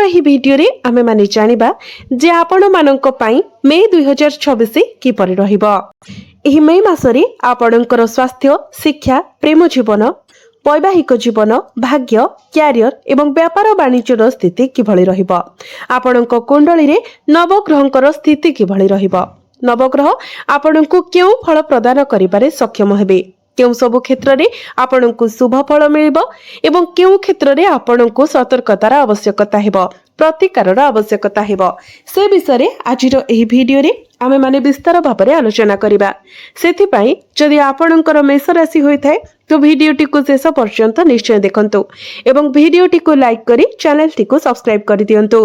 ଏହି ଭିडिଓରେ ଆମେ माने जानिबा जे आपण मानक पई मे 2026 किपरि रहिबो। एही मे मासरे आपणकर स्वास्थ्य, शिक्षा, प्रेम जीवन, वैवाहिक जीवन, भाग्य, क्यारियर एवं व्यापार वाणिज्यर स्थिति किभଳି रहिबो। आपणक कुंडली रे नवग्रहंकर स्थिति किभଳି रहिबो। नवग्रह आपणको केउ फल प्रदान करिबारे सक्षम हेबे। केउ सब क्षेत्र रे आपणको शुभ फल मिलिबो एवं केउ क्षेत्र रे आपणको सतर्कतार आवश्यकता हेबो, प्रतिकारर आवश्यकता हेबो। से विषय आजिर एही भिडियो रे आमे माने विस्तार भाबरे आलोचना करिबा। सेथि पई जदि आपणकर मेष राशि होय थाए तो भिडियोटी को शेष पर्यंत निश्चय देखंतु एवं भिडियोटी को लाइक करी चैनल टी को सब्सक्राइब कर दियंतु।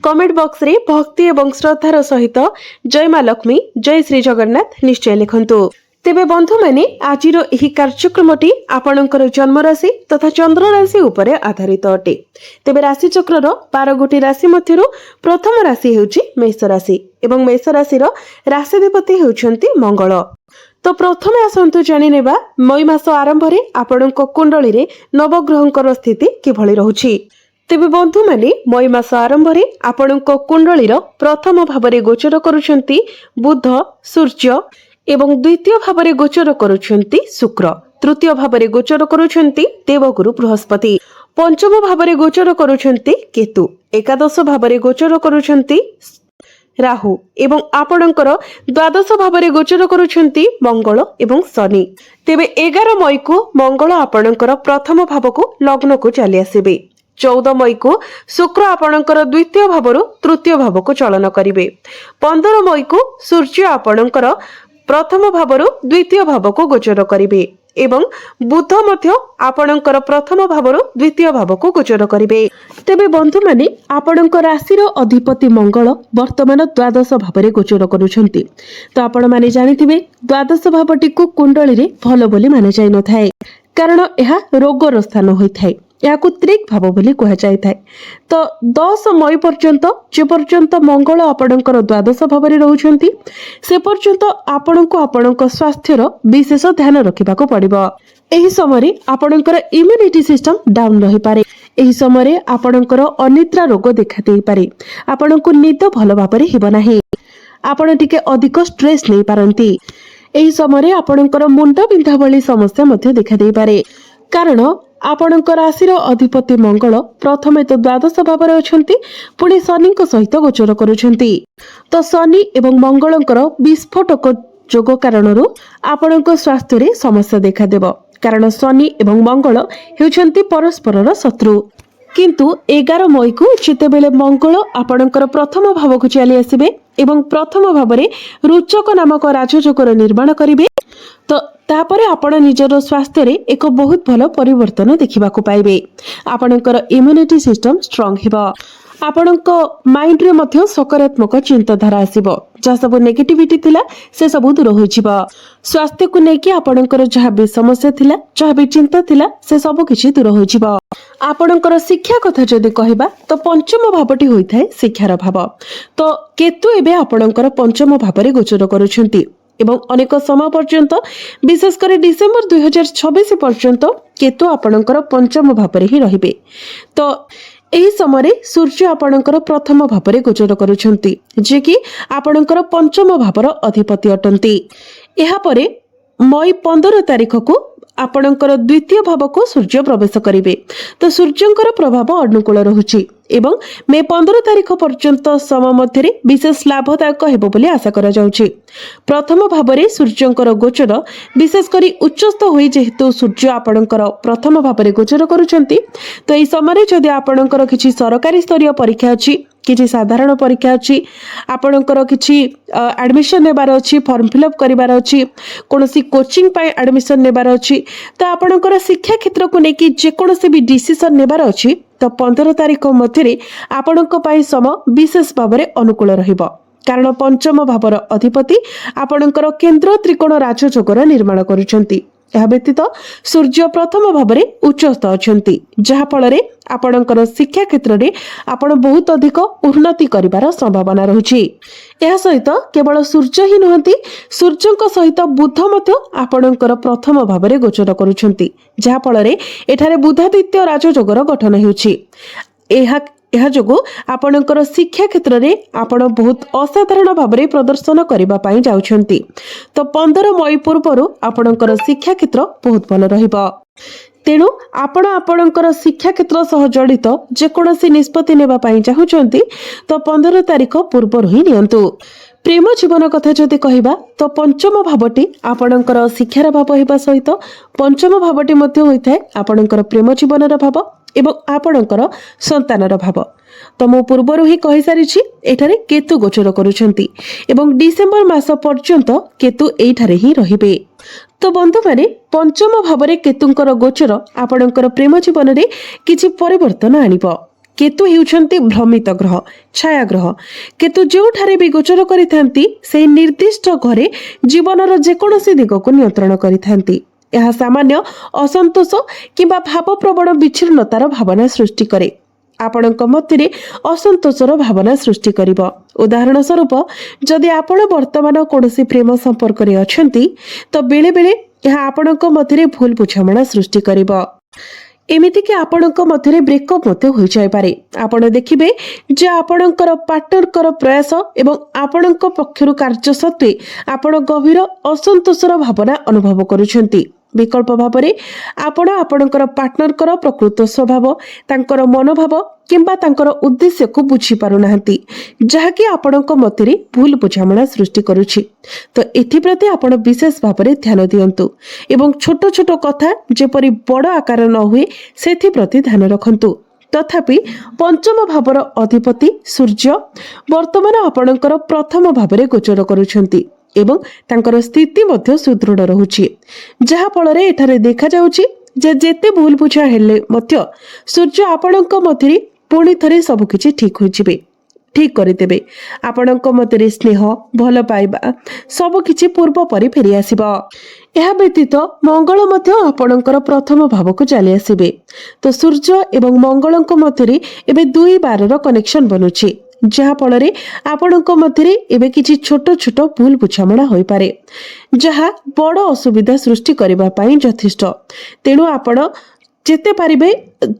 कमेंट बॉक्स रे भक्ति एवं श्रद्धार सहित जय मां लक्ष्मी, जय श्री जगन्नाथ निश्चय लिखंतु। तेबे बंधु माने आजिर एही कार्यक्रमटी आपणकर जन्म राशि तथा चंद्र राशि उपरे आधारित अटे। तेबे राशि चक्रर 12 गोटी राशि मध्यरु प्रथम राशि हेउची मेष राशि एवं मेष राशि रो राशिधिपति हेउचंती मंगल। तो प्रथमे आसंतु जानि नेबा मई मास आरंभ रे आपणक कुंडली रे नवग्रहंकर स्थिति किभଳି रहुची। तेबे बंधु माने मई मास आरंभ रे आपणक कुंडली रो प्रथम भाबरे गोचर करूछंती बुध, सूर्य एवं द्वितीय भाबरे गोचर करूछंती शुक्र, तृतीय भाबरे गोचर करूछंती देवगुरु बृहस्पति, पंचम भाबरे गोचर करूछंती केतु, एकादश भाबरे गोचर करूछंती राहु एवं आपणकर द्वादश भाबरे गोचर करूछंती मंगल एवं शनि। तेबे 11 मई को मंगल आपणकर प्रथम भाव को लग्न को चली आसीबे। 14 मई को शुक्र आपणकर द्वितीय भावरु तृतीय भाव को चलन करिवे। 15 मई को सूर्य आपणकर प्रथम भावरु द्वितीय भाव को गोचर करिवे एवं बुध मध्य आपणकर प्रथम भावरु द्वितीय भाव को गोचर करिवे। तेबे बंधु माने आपणकर राशि रो अधिपति मंगल वर्तमान द्वादश भावरे गोचर करूछंती। तो आपण माने जानिथिबे द्वादश भावटी को कुंडली रे भलो बोली माने जाय न थाए, कारण एहा रोगर स्थान होई थाए। याकु त्रिक भाव बोली कहा जाय थाए। तो 10 मई पर्यंत जे पर्यंत मंगल आपणकर द्वादश भावरे रहउछंती से पर्यंत आपणको आपणक स्वास्थ्यर विशेष ध्यान रखिबाको पड़िबो। एही समय आपणकर इम्यूनिटी सिस्टम डाउन रही पारे। एही समय आपणकर अनिद्रा रोग देखा देई पारे। आपणको निद भलो भाबरे हिबो नाही। आपण टिके अधिक स्ट्रेस नै पारंती। एही समय आपणकर मुंड बिंधा भली समस्या मध्ये देखा देई पारे, कारण आपणक राशि अधिपति मंगल प्रथमे तो द्वादश भाव अछंती, पुणी शनि सहित गोचर करूछंती। तो शनि एवं मंगलंकर विस्फोटक जोग कारणरू आपणक स्वास्थ्य रे समस्या देखा देबो, कारण शनि एवं मंगल हेउछंती परस्परर शत्रु। किंतु 11 मई को जेतेबेले मंगल आपणकर प्रथम भाव को चली आसीबे एवं प्रथम भावरे रुचक नामक राजयोगर निर्माण करिवे, तो तापरे आपण निजर स्वास्थ्य रे एक बहुत भलो परिवर्तन देखिबा को पाइबे। आपणकर इम्यूनिटी सिस्टम स्ट्रांग हेबो। आपणक माइंड रे मध्य सकारात्मक चिंताधारा आसीबो। जा सब नेगेटिविटी थिला से सब दूर होई जिवो। स्वास्थ्य को नेकी आपणकर जहा भी समस्या थिला, जहा भी चिंता थिला से सब किछि दूर होई जिवो। आपणकर शिक्षा कथा जदि कहबा तो पंचम भावटी होई थाए शिक्षार भाव। तो केतु एबे आपणकर पंचम भावरे गोचर करूछंती एवं अनेक समय पर्यंत विशेष कर डिसेंबर 2026 पर्यंत केतु आपणकर पंचम भावरे ही रहिबे। तो एही समय सूर्य आपणकर प्रथम भावरे गोचर करूछंती, जे कि आपणकर पंचम भावर अधिपति अटंती। एहा परे मई 15 तारिख को आपणकर द्वितीय भाव को सूर्य प्रवेश करिवे। तो सूर्यंकर प्रभाव अनुकूल रहुची एवं मे 15 तारिख पर्यंत समय मध्यरे विशेष लाभदायक हेबो बोली आशा करा जाउची। प्रथम भावरे सूर्यंकर गोचर विशेष करी उच्चस्थ होई, जेहेतु सूर्य आपणकर प्रथम भावरे गोचर करूछंती, तो एई समय जदि आपणकर किछि सरकारी स्तरीय परीक्षा अछि, किछि साधारण परीक्षा अछि, आपणकर किछि एडमिशन नेबार अछि, फॉर्म फिलअप करिवार अछि, कोनोसी कोचिंग पय एडमिशन नेबार अछि, तो आपणकर शिक्षा क्षेत्र को नेकी जे कोनोसी भी डिसिजन नेबार अछि, तो 15 तारिख मध्यरे आपणक पय समय विशेष भावरे अनुकूल रहिबो, कारण पंचम भावर अधिपति आपणकर केंद्र त्रिकोण राजयोगर निर्माण करूछंती। यह व्यतीत सूर्य प्रथम भावरे उच्चस्थ अछंती, जहा फଳରେ आपणकर शिक्षा क्षेत्र रे आपण बहुत अधिक उन्नति करिवार संभावना रहुची। यह सहित केवल सूर्य ही नहंती, सूर्यंक सहित बुध मध्य आपणकर प्रथम भावरे गोचर करूछंती, जहा फଳରେ एठारे बुधादित्य राजयोगर गठन हेउची। ଏହା ଯୋଗୁଁ ଆପଣଙ୍କର ଶିକ୍ଷା କ୍ଷେତ୍ରରେ ଆପଣ ବହୁତ ଅସାଧାରଣ ଭାବରେ ପ୍ରଦର୍ଶନ କରିବା ପାଇଁ ଯାଉଛନ୍ତି। ତ 15 ମଇ ପୂର୍ବରୁ ଆପଣଙ୍କର ଶିକ୍ଷା କ୍ଷେତ୍ର ବହୁତ ଭଲ ରହିବ। ତେଣୁ ଆପଣ ଆପଣଙ୍କର ଶିକ୍ଷା କ୍ଷେତ୍ର ସହ ଜଡ଼ିତ ଯେକୌଣସି ନିଷ୍ପତ୍ତି ନେବା ପାଇଁ ଚାହୁଁଛନ୍ତି ତ 15 ତାରିଖ ପୂର୍ବରୁ ହିଁ ନିଅନ୍ତୁ। ପ୍ରେମ ଜୀବନ କଥା ଯଦି କହିବା ତ ପଞ୍ଚମ ଭାବଟି ଆପଣଙ୍କର ଶିକ୍ଷାର ଭାବ ହେବା ସହିତ ପଞ୍ଚମ ଭାବଟି ମଧ୍ୟ ହୋଇଥାଏ ଆପଣଙ୍କର ପ୍ରେମ ଜୀବନର ଭାବ ଏବଂ ଆପଣଙ୍କର ସନ୍ତାନର ଭାବ। ତ ମୁଁ ପୂର୍ବରୁ ହିଁ କହିସାରିଛି ଏଠାରେ କେତୁ ଗୋଚର କରୁଛନ୍ତି ଏବଂ ଡିସେମ୍ବର ମାସ ପର୍ଯ୍ୟନ୍ତ କେତୁ ଏଇଠାରେ ହିଁ ରହିବେ। ତ ବନ୍ଧୁମାନେ ପଞ୍ଚମ ଭାବରେ କେତୁଙ୍କର ଗୋଚର ଆପଣଙ୍କର ପ୍ରେମ ଜୀବନରେ କିଛି ପରିବର୍ତ୍ତନ ଆଣିବ। କେତୁ ହେଉଛନ୍ତି ଭ୍ରମିତ ଗ୍ରହ, ଛାୟା ଗ୍ରହ। କେତୁ ଯେଉଁଠାରେ ବି ଗୋଚର କରିଥାନ୍ତି ସେହି ନିର୍ଦ୍ଦିଷ୍ଟ ଘରେ ଜୀବନର ଯେକୌଣସି ଦିଗକୁ ନିୟନ୍ତ୍ରଣ କରିଥାନ୍ତି। ଏହା ସାମାନ୍ୟ ଅସନ୍ତୋଷ କିମ୍ବା ଭାବପ୍ରବଣ ବିଚ୍ଛିନ୍ନତାର ଭାବନା ସୃଷ୍ଟି କରେ। ଆପଣଙ୍କ ମଧ୍ୟରେ ଅସନ୍ତୋଷର ଭାବନା ସୃଷ୍ଟି କରିବ। ଉଦାହରଣ ସ୍ୱରୂପ ଯଦି ଆପଣ ବର୍ତ୍ତମାନ କୌଣସି ପ୍ରେମ ସମ୍ପର୍କରେ ଅଛନ୍ତି ତ ବେଳେବେଳେ ଏହା ଆପଣଙ୍କ ମଧ୍ୟରେ ଭୁଲ ବୁଝାମଣା ସୃଷ୍ଟି କରିବ। ଏମିତିକି ଆପଣଙ୍କ ମଧ୍ୟରେ ବ୍ରେକଅପ୍ ମଧ୍ୟ ହୋଇଯାଇପାରେ। ଆପଣ ଦେଖିବେ ଯେ ଆପଣଙ୍କର ପାର୍ଟନରଙ୍କର ପ୍ରୟାସ ଏବଂ ଆପଣଙ୍କ ପକ୍ଷରୁ କାର୍ଯ୍ୟ ସତ୍ତ୍ୱେ ଆପଣ ଗଭୀର ଅସନ୍ତୋଷର ଭାବନା ଅନୁଭବ କରୁଛନ୍ତି। ବିକଳ୍ପ ଭାବରେ ଆପଣ ଆପଣଙ୍କର ପାର୍ଟନରଙ୍କର ପ୍ରକୃତ ସ୍ୱଭାବ, ତାଙ୍କର ମନୋଭାବ କିମ୍ବା ତାଙ୍କର ଉଦ୍ଦେଶ୍ୟକୁ ବୁଝିପାରୁନାହାନ୍ତି, ଯାହାକି ଆପଣଙ୍କ ମଧ୍ୟରେ ଭୁଲ ବୁଝାମଣା ସୃଷ୍ଟି କରୁଛି। ତ ଏଥିପ୍ରତି ଆପଣ ବିଶେଷ ଭାବରେ ଧ୍ୟାନ ଦିଅନ୍ତୁ ଏବଂ ଛୋଟ ଛୋଟ କଥା ଯେପରି ବଡ଼ ଆକାର ନ ହୁଏ ସେଥିପ୍ରତି ଧ୍ୟାନ ରଖନ୍ତୁ। ତଥାପି ପଞ୍ଚମ ଭାବର ଅଧିପତି ସୂର୍ଯ୍ୟ ବର୍ତ୍ତମାନ ଆପଣଙ୍କର ପ୍ରଥମ ଭାବରେ ଗୋଚର କରୁଛନ୍ତି ଏବଂ ତାଙ୍କର ସ୍ଥିତି ମଧ୍ୟ ସୁଦୃଢ଼ ରହୁଛି, ଯାହାଫଳରେ ଏଠାରେ ଦେଖାଯାଉଛି ଯେ ଯେତେ ଭୁଲ ବୁଝା ହେଲେ ମଧ୍ୟ ସୂର୍ଯ୍ୟ ଆପଣଙ୍କ ମଧ୍ୟରେ ପୁଣି ଥରେ ସବୁକିଛି ଠିକ୍ ହୋଇଯିବେ, ଠିକ୍ କରିଦେବେ। ଆପଣଙ୍କ ମଧ୍ୟରେ ସ୍ନେହ, ଭଲ ପାଇବା ସବୁକିଛି ପୂର୍ବ ପରି ଫେରିଆସିବ। ଏହା ବ୍ୟତୀତ ମଙ୍ଗଳ ମଧ୍ୟ ଆପଣଙ୍କର ପ୍ରଥମ ଭାବକୁ ଚାଲି ଆସିବେ। ତ ସୂର୍ଯ୍ୟ ଏବଂ ମଙ୍ଗଳଙ୍କ ମଧ୍ୟରେ ଏବେ 2-12ର କନେକ୍ସନ ବନୁଛି, ଯାହାଫଳରେ ଆପଣଙ୍କ ମଧ୍ୟରେ ଏବେ କିଛି ଛୋଟ ଛୋଟ ଭୁଲ ବୁଝାମଣା ହୋଇପାରେ, ଯାହା ବଡ଼ ଅସୁବିଧା ସୃଷ୍ଟି କରିବା ପାଇଁ ଯଥେଷ୍ଟ। ତେଣୁ ଆପଣ ଯେତେ ପାରିବେ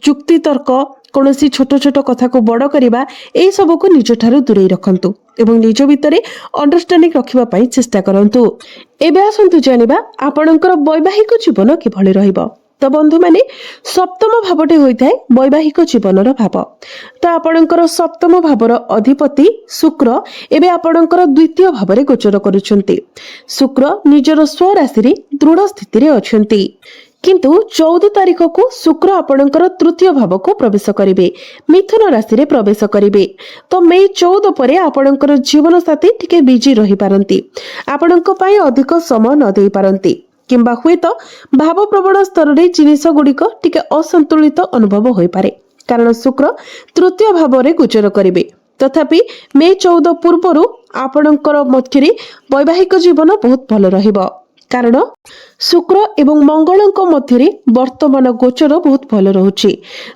ଯୁକ୍ତି ତର୍କ, କୌଣସି ଛୋଟ ଛୋଟ କଥାକୁ ବଡ଼ କରିବା ଏହିସବୁକୁ ନିଜଠାରୁ ଦୂରେଇ ରଖନ୍ତୁ ଏବଂ ନିଜ ଭିତରେ ଅଣ୍ଡରଷ୍ଟାଣ୍ଡିଂ ରଖିବା ପାଇଁ ଚେଷ୍ଟା କରନ୍ତୁ। ଏବେ ଆସନ୍ତୁ ଜାଣିବା ଆପଣଙ୍କର ବୈବାହିକ ଜୀବନ କିଭଳି ରହିବ। ତ ବନ୍ଧୁମାନେ ସପ୍ତମ ଭାବଟି ହୋଇଥାଏ ବୈବାହିକ ଜୀବନର ଭାବ। ତ ଆପଣଙ୍କର ସପ୍ତମ ଭାବର ଅଧିପତି ଶୁକ୍ର ଏବେ ଆପଣଙ୍କର ଦ୍ୱିତୀୟ ଭାବରେ ଗୋଚର କରୁଛନ୍ତି। ଶୁକ୍ର ନିଜର ସ୍ୱରାଶିରେ ଦୃଢ଼ ସ୍ଥିତିରେ ଅଛନ୍ତି, କିନ୍ତୁ 14 ତାରିଖକୁ ଶୁକ୍ର ଆପଣଙ୍କର ତୃତୀୟ ଭାବକୁ ପ୍ରବେଶ କରିବେ, ମିଥୁନ ରାଶିରେ ପ୍ରବେଶ କରିବେ। ତ ମେ 14 ପରେ ଆପଣଙ୍କର ଜୀବନସାଥୀ ଟିକେ ବିଜି ରହିପାରନ୍ତି, ଆପଣଙ୍କ ପାଇଁ ଅଧିକ ସମୟ ନ ଦେଇପାରନ୍ତି କିମ୍ବା ହୁଏତ ଭାବପ୍ରବଣ ସ୍ତରରେ ଜିନିଷ ଗୁଡ଼ିକ ଟିକେ ଅସନ୍ତୁଳିତ ଅନୁଭବ ହୋଇପାରେ, କାରଣ ଶୁକ୍ର ତୃତୀୟ ଭାବରେ ଗୋଚର କରିବେ। ତଥାପି ମେ 14 ପୂର୍ବରୁ ଆପଣଙ୍କର ମଧ୍ୟରେ ବୈବାହିକ ଜୀବନ ବହୁତ ଭଲ ରହିବ, କାରଣ ଶୁକ୍ର ଏବଂ ମଙ୍ଗଳଙ୍କ ମଧ୍ୟରେ ବର୍ତ୍ତମାନ ଗୋଚର ବହୁତ ଭଲ ରହୁଛି।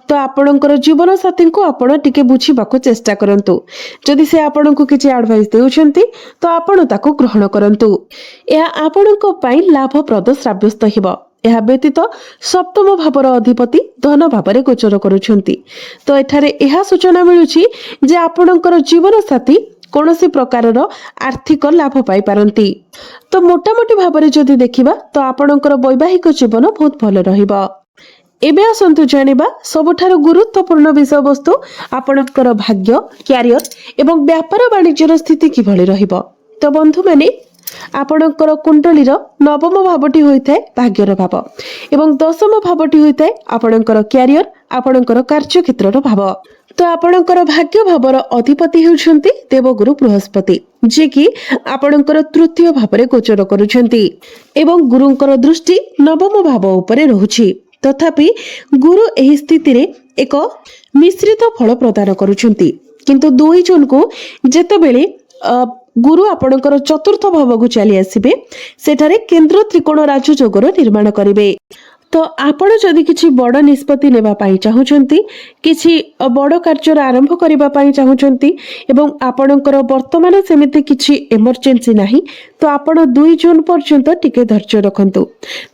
ତ ଆପଣଙ୍କର ଜୀବନସାଥୀଙ୍କୁ ଆପଣ ଟିକେ ବୁଝିବାକୁ ଚେଷ୍ଟା କରନ୍ତୁ। ଯଦି ସେ ଆପଣଙ୍କୁ କିଛି ଆଡଭାଇସ୍ ଦେଉଛନ୍ତି ତ ଆପଣ ତାକୁ ଗ୍ରହଣ କରନ୍ତୁ, ଏହା ଆପଣଙ୍କ ପାଇଁ ଲାଭପ୍ରଦ ସାବ୍ୟସ୍ତ ହେବ। ଏହା ବ୍ୟତୀତ ସପ୍ତମ ଭାବର ଅଧିପତି ଧନ ଭାବରେ ଗୋଚର କରୁଛନ୍ତି। ତ ଏଠାରେ ଏହା ସୂଚନା ମିଳୁଛି ଯେ ଆପଣଙ୍କର ଜୀବନସାଥୀ କୌଣସି ପ୍ରକାରର ଆର୍ଥିକ ଲାଭ ପାଇପାରନ୍ତି। ତ ମୋଟାମୋଟି ଭାବରେ ଯଦି ଦେଖିବା ତ ଆପଣଙ୍କର ବୈବାହିକ ଜୀବନ ବହୁତ ଭଲ ରହିବ। ଏବେ ଆସନ୍ତୁ ଜାଣିବା ସବୁଠାରୁ ଗୁରୁତ୍ୱପୂର୍ଣ୍ଣ ବିଷୟବସ୍ତୁ ଆପଣଙ୍କର ଭାଗ୍ୟ, କ୍ୟାରିୟର ଏବଂ ବ୍ୟାପାର ବାଣିଜ୍ୟର ସ୍ଥିତି କିଭଳି ରହିବ। ତ ବନ୍ଧୁମାନେ ଆପଣଙ୍କର କୁଣ୍ଡଳୀର ନବମ ଭାବଟି ହୋଇଥାଏ ଭାଗ୍ୟର ଭାବ ଏବଂ ଦଶମ ଭାବଟି ହୋଇଥାଏ ଆପଣଙ୍କର କ୍ୟାରିୟର, ଆପଣଙ୍କର କାର୍ଯ୍ୟକ୍ଷେତ୍ରର ଭାବ। ତ ଆପଣଙ୍କର ଭାଗ୍ୟ ଭାବର ଅଧିପତି ହେଉଛନ୍ତି ଦେବଗୁରୁ ବୃହସ୍ପତି, ଯିଏକି ଆପଣଙ୍କର ତୃତୀୟ ଭାବରେ ଗୋଚର କରୁଛନ୍ତି ଏବଂ ଗୁରୁଙ୍କର ଦୃଷ୍ଟି ନବମ ଭାବ ଉପରେ ରହୁଛି। ତଥାପି ଗୁରୁ ଏହି ସ୍ଥିତିରେ ଏକ ମିଶ୍ରିତ ଫଳ ପ୍ରଦାନ କରୁଛନ୍ତି, କିନ୍ତୁ 2 ଜୁନକୁ ଯେତେବେଳେ ଗୁରୁ ଆପଣଙ୍କର ଚତୁର୍ଥ ଭାବକୁ ଚାଲି ଆସିବେ ସେଠାରେ କେନ୍ଦ୍ର ତ୍ରିକୋଣ ରାଜଯୋଗର ନିର୍ମାଣ କରିବେ। तो आपण जदि किछि बड़ निष्पत्ति नेबा पाई चाहुचंती, किछि बड़ कार्य आरंभ करिबा पाई चाहुचंती एवं आपणकर वर्तमान सेमिति किछि इमरजेंसी नाही, तो आपण 2 जून पर्यंत टिके धैर्य रखंतु।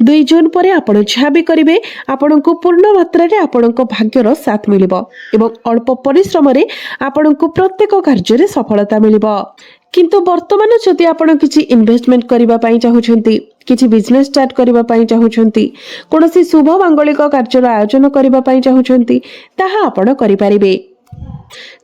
2 जून परे आपण जहा भी करिवे आपणको पूर्ण मात्रा रे आपणको भाग्यर साथ मिलिबो एवं अल्प परिश्रम रे आपणको प्रत्येक कार्य रे सफलता मिलिबो। किंतु वर्तमान जदि आपण किछि इन्वेस्टमेंट करिबा पाई चाहुचंती, किछि बिजनेस स्टार्ट करिबा पाई चाहुचंती, कोनोसी शुभ मांगलिक कार्यर आयोजन करिबा पाई चाहुचंती, ताहा आपण करि पारिबे।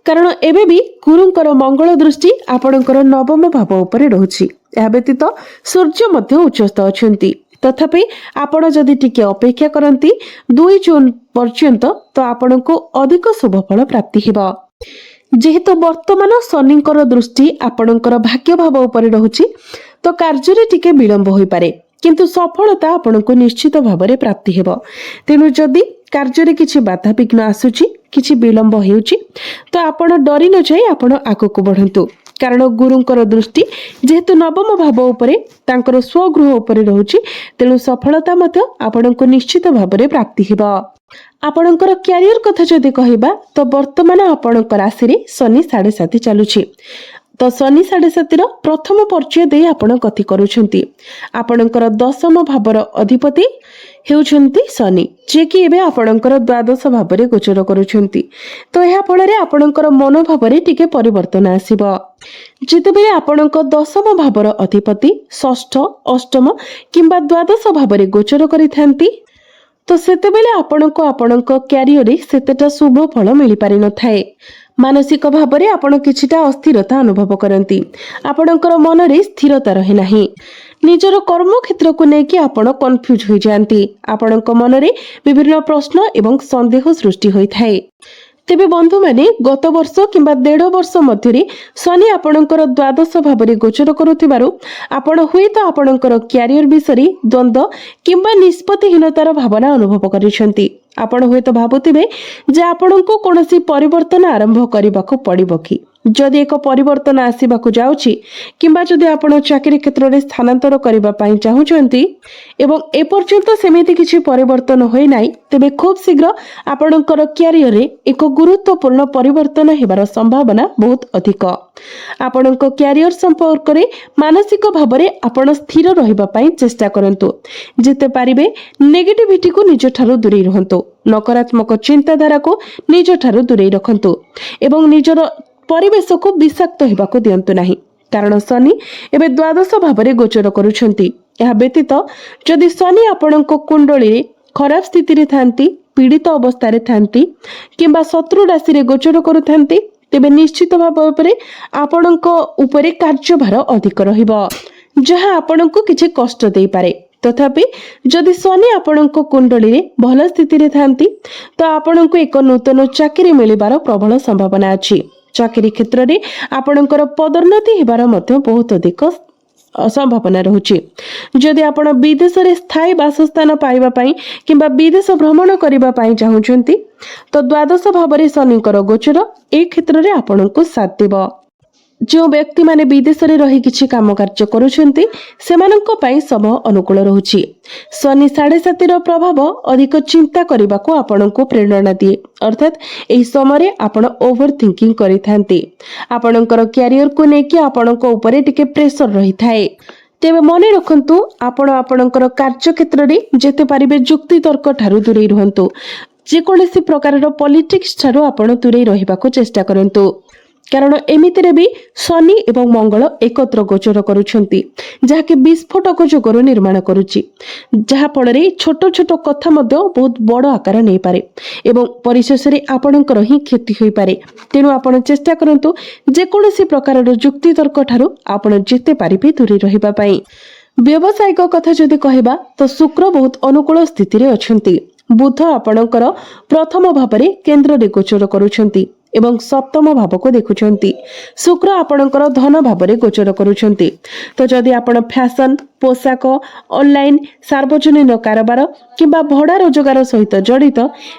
कारण एबे भी गुरुंकर मंगल दृष्टि आपणकर नवम भाव उपरे रहुछि। या व्यतीत सूर्य मध्य उच्चस्थ अछंती। तथापि आपण जदि टिके अपेक्षा करंती 2 जून पर्यंत तो आपणको अधिक शुभ फल प्राप्ति हेबा। जेहेतु वर्तमान शनिंकर दृष्टि आपणकर भाग्य भाव उपरे रहुछि, तो कार्य रे टिके विलंब होई पारे, किंतु सफलता आपणको निश्चित भाव रे प्राप्ति हेबो। तेनु जदि कार्य रे किछि बाधा विघ्न आसुछि, किछि विलंब हेउछि, तो आपण डरि न जाई आपण आगको बढ़ंतु। कारण गुरुंकर दृष्टि जेहेतु नवम भाव उपरे तांकर स्वगृह उपरे रहुछि, तेनु सफलता मध्य आपणको निश्चित भाव रे प्राप्ति हेबो। आपणकर क्यारियर कथा जदि कहिबा, तो वर्तमान आपणकर राशि रे शनि 7.5 चालुछि। तो शनि 7.5 प्रथम पर्याय दे आपण गति करूछंती। आपणकर दशम भावर अधिपति हेउछंती शनि, जे कि एबे आपणकर द्वादश भावरे गोचर करूछंती। तो एहा फल रे आपणकर मनोभाव रे टिके परिवर्तन आसीबो। जेतेबेले आपणकर दशम भावर अधिपति षष्ठ, अष्टम किंबा द्वादश भावरे गोचर करिथांती, तो सेतेबेले आपणको आपणको क्यारियर रे सेतेटा शुभ फल मिली पारि न थाए। मानसिक भाव रे आपण किछिटा अस्थिरता अनुभव करंती। आपणकर मन रे स्थिरता रहे नाही। निजर कर्म क्षेत्र को नेकी आपण कन्फ्यूज होई जानती। आपणको मन रे विभिन्न प्रश्न एवं संदेह सृष्टि होई थाए। तेबे बंधु माने गत वर्ष किंबा 1.5 वर्ष मध्यरे शनि आपणकर द्वादश भावरे गोचर करुथिबारु आपण हुएत आपणकर क्यारियर विषय द्वंद्व किंबा निष्पत्तिहीनतार भावना अनुभव करिसेंती। आपण हुएत भाबुथिबे जे आपणको कोनोसी परिवर्तन आरंभ करिबाको पड़िबो कि, जदि एक परिवर्तन आसीबाकू जाउछि किंबा जदि आपण चाकरी क्षेत्र रे स्थानांतर करिबा पई चाहुचंती एवं ए पर्यंत सेमिति किछि परिवर्तन होई नाही, तेबे खूब शीघ्र आपणकर क्यारियर रे एक गुरुत्वपूर्ण परिवर्तन हेबार संभावना बहुत अधिक। आपणको क्यारियर संपर्क रे मानसिक भाव रे आपण स्थिर रहिबा पई चेष्टा करंतु। जेते पारिबे नेगेटिविटी को निज ठारो दूरे रहंतु। नकारात्मक चिंताधारा को निज ठारो दूरे रखंतु एवं निजर परिवेश को विषाक्त हेबाको दियंतु नाही। कारण शनि एबे द्वादश भावरे गोचर करूछंती। यह व्यतीत जदि शनि आपणको कुंडली रे खराब स्थिति रे थांती, पीड़ित अवस्था रे थांती किंबा शत्रु राशि रे गोचर करूथांती, तेबे निश्चित भाव उपरे आपणको उपरे कार्यभार अधिक रहिबो, जहा आपणको किछि कष्ट देई पारे। तथापि जदि शनि आपणको कुंडली रे भल स्थिति रे थांती, तो आपणको एक नूतन चाकरी मिलिबार प्रबल संभावना अछि। चाकरी क्षेत्र रे आपणकर पदोन्नति हेबार मध्य बहुत अधिक संभावना रहुछि। जदि आपण विदेश रे स्थायी वासस्थान पाइबा पई किंबा विदेश भ्रमण करिबा पई चाहुचंती, तो द्वादश भावरे शनिकर गोचर ए क्षेत्र रे आपणको साथ देबो। जो व्यक्ति माने विदेश रे रही किछि काम कार्य करूछंती, सेमानंको पई समय अनुकूल रहुछि। शनि 7.5 प्रभाव अधिक चिंता करबाको आपणको प्रेरणा दिए, अर्थात एही समय आपण ओवर थिंकिंग करिथांती। आपणकर क्यारियर को नेकी आपणको ऊपर टिके प्रेशर रही थाए। तेबे मने रखंतु आपण आपणकर कार्य क्षेत्र रे जेते पारिबे जुक्ति तर्क ठारू दूरे रहंतु। जे कोनोसी प्रकारर पॉलिटिक्स ठारू आपण दूरे रहिबाको चेष्टा करंतु। कारण एमितिरे भी शनि एवं मंगल एकत्र गोचर करुछंती, जहाँकि विस्फोटक जोगर निर्माण करुछि, जहा फल छोट छोट कथा मध्य बहुत बड़ आकार नहीं पारे एवं परिशेष रे आपणकर ही क्षति होई पारे। तेणु आपण चेष्टा करंतु जे कोनोसी प्रकारर जुक्ति तर्क ठारू आपण जेते पारिबे दूरे रहिबा पई। व्यवसायिक कथा जदि कहबा, तो शुक्र बहुत अनुकूल स्थिति रे अछंती। बुध आपणकर प्रथम भावरे केंद्र रे गोचर करुछंती एवं सप्तम भाव को देखुछंती। शुक्र आपणकर धन भावरे गोचर करुछंती। तो जदि आपण फैशन, पोशाक, ऑनलाइन, सार्वजनिक कारोबार किंबा भड़ा रोजगार सहित जड़ित,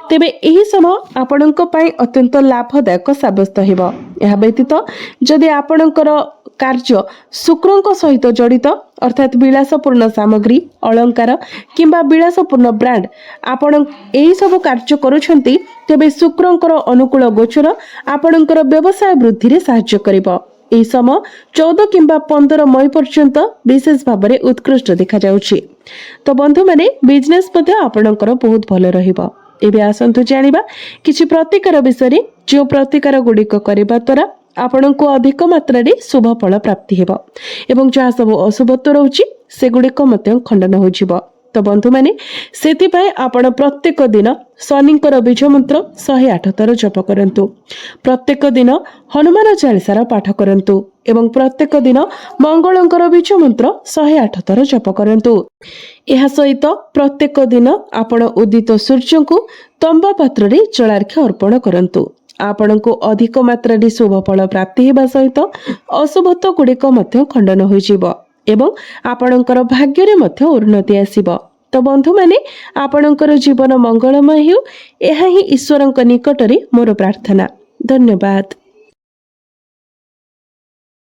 तेबे एही समय आपणक पई अत्यंत लाभदायक साब्यस्त हेबो। एहा व्यतीत जदि आपणकर କାର୍ଯ୍ୟ ଶୁକ୍ରଙ୍କ ସହିତ ଜଡ଼ିତ ଅର୍ଥାତ୍ ବିଳାସପୂର୍ଣ୍ଣ ସାମଗ୍ରୀ ଅଳଙ୍କାର କିମ୍ବା ବିଳାସପୂର୍ଣ୍ଣ ବ୍ରାଣ୍ଡ ଆପଣ ଏହିସବୁ କାର୍ଯ୍ୟ କରୁଛନ୍ତି ତେବେ ଶୁକ୍ରଙ୍କର ଅନୁକୂଳ ଗୋଚର ଆପଣଙ୍କର ବ୍ୟବସାୟ ବୃଦ୍ଧିରେ ସାହାଯ୍ୟ କରିବ। ଏହି ସମୟ 14 କିମ୍ବା 15 ମଇ ପର୍ଯ୍ୟନ୍ତ ବିଶେଷ ଭାବରେ ଉତ୍କୃଷ୍ଟ ଦେଖାଯାଉଛି। ତ ବନ୍ଧୁମାନେ ବିଜନେସ୍ ମଧ୍ୟ ଆପଣଙ୍କର ବହୁତ ଭଲ ରହିବ। ଏବେ ଆସନ୍ତୁ ଜାଣିବା କିଛି ପ୍ରତିକାର ବିଷୟରେ ଯେଉଁ ପ୍ରତିକାର ଗୁଡ଼ିକ କରିବା ଦ୍ୱାରା ଆପଣଙ୍କୁ ଅଧିକ ମାତ୍ରାରେ ଶୁଭ ଫଳ ପ୍ରାପ୍ତି ହେବ ଏବଂ ଯାହା ସବୁ ଅଶୁଭତ୍ୱ ରହୁଛି ସେଗୁଡ଼ିକ ମଧ୍ୟ ଖଣ୍ଡନ ହୋଇଯିବ। ତ ବନ୍ଧୁମାନେ ସେଥିପାଇଁ ଆପଣ ପ୍ରତ୍ୟେକ ଦିନ ଶନିଙ୍କର ବୀଜ ମନ୍ତ୍ର 108 ଥର ଜପ କରନ୍ତୁ। ପ୍ରତ୍ୟେକ ଦିନ ହନୁମାନ ଚାଳିସାର ପାଠ କରନ୍ତୁ ଏବଂ ପ୍ରତ୍ୟେକ ଦିନ ମଙ୍ଗଳଙ୍କର ବୀଜ ମନ୍ତ୍ର 108 ଥର ଜପ କରନ୍ତୁ। ଏହା ସହିତ ପ୍ରତ୍ୟେକ ଦିନ ଆପଣ ଉଦିତ ସୂର୍ଯ୍ୟଙ୍କୁ ତମ୍ବା ପାତ୍ରରେ ଜଳାର୍ଘ୍ୟ ଅର୍ପଣ କରନ୍ତୁ। ଆପଣଙ୍କୁ ଅଧିକ ମାତ୍ରାରେ ଶୁଭ ଫଳ ପ୍ରାପ୍ତି ହେବା ସହିତ ଅଶୁଭତ୍ୱ ଗୁଡ଼ିକ ମଧ୍ୟ ଖଣ୍ଡନ ହୋଇଯିବ ଏବଂ ଆପଣଙ୍କର ଭାଗ୍ୟରେ ମଧ୍ୟ ଉନ୍ନତି ଆସିବ। ତ ବନ୍ଧୁମାନେ ଆପଣଙ୍କର ଜୀବନ ମଙ୍ଗଳମୟ ହେଉ, ଏହା ହିଁ ଈଶ୍ୱରଙ୍କ ନିକଟରେ ମୋର ପ୍ରାର୍ଥନା। ଧନ୍ୟବାଦ।